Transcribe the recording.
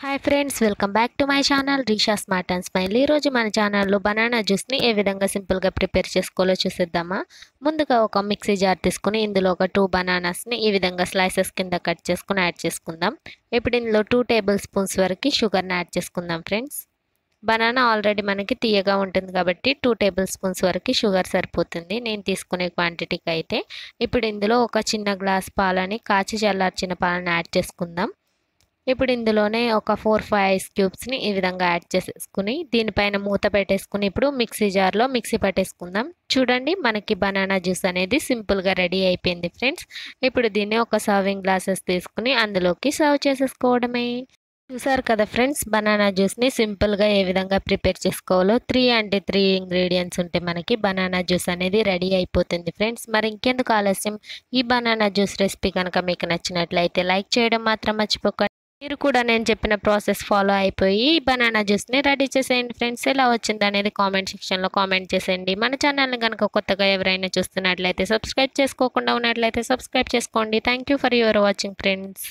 Hi friends, welcome back to my channel Risha smart and smile. ఈరోజు మన ఛానల్లో banana జ్యూస్ని ఏ విధంగా సింపుల్గా ప్రిపేర్ చేసుకోవాలో చూసేద్దామా. ముందుగా ఒక మిక్సీ జార్ తీసుకుని ఇందులో ఒక 2 బనానాస్ని ఈ విధంగా స్లైసెస్ కింద కట్ చేసుకుని యాడ్ చేసుకుందాం. ఇప్పుడు ఇందులో 2 టేబుల్ స్పూన్స్ వరకు షుగర్ని యాడ్ చేసుకుందాం ఫ్రెండ్స్. బనానా ఆల్రెడీ మనకి తీయగా ఉంటుంది కాబట్టి 2 టేబుల్ స్పూన్స్ వరకు షుగర్ సరిపోతుంది నేను తీసుకునే క్వాంటిటీకి అయితే. ఇప్పుడు ఇందులో ఒక చిన్న గ్లాస్ పాలని కాచి చల్లార్చిన పాలని యాడ్ చేసుకుందాం. ఇప్పుడు ఇందులోనే ఒక 4-5 ఐస్ క్యూబ్స్ని ఈ విధంగా యాడ్ చేసేసుకుని దీనిపైన మూత పెట్టేసుకుని ఇప్పుడు మిక్సీ జార్లో మిక్సీ పట్టేసుకుందాం. చూడండి, మనకి బనానా జ్యూస్ అనేది సింపుల్గా రెడీ అయిపోయింది ఫ్రెండ్స్. ఇప్పుడు దీన్ని ఒక సర్వింగ్ గ్లాసెస్ తీసుకుని అందులోకి సర్వ్ చేసేసుకోవడమే. చూసారు కదా ఫ్రెండ్స్, బనానా జ్యూస్ని సింపుల్గా ఏ విధంగా ప్రిపేర్ చేసుకోవాలో. 3 ఇంగ్రీడియంట్స్ ఉంటే మనకి బనానా జ్యూస్ అనేది రెడీ అయిపోతుంది ఫ్రెండ్స్. మరి ఇంకెందుకు ఆలస్యం, ఈ బనానా జ్యూస్ రెసిపీ కనుక మీకు నచ్చినట్లయితే లైక్ చేయడం మాత్రం మర్చిపోకండి. మీరు కూడా నేను చెప్పిన ప్రాసెస్ ఫాలో అయిపోయి బనానా జ్యూస్ని రెడీ చేసేయండి ఫ్రెండ్స్. ఎలా వచ్చింది అనేది కామెంట్ సెక్షన్లో కామెంట్ చేసేయండి. మన ఛానల్ని కనుక కొత్తగా ఎవరైనా చూస్తున్నట్లయితే సబ్స్క్రైబ్ చేసుకోకుండా ఉన్నట్లయితే సబ్స్క్రైబ్ చేసుకోండి. Thank you for your watching friends.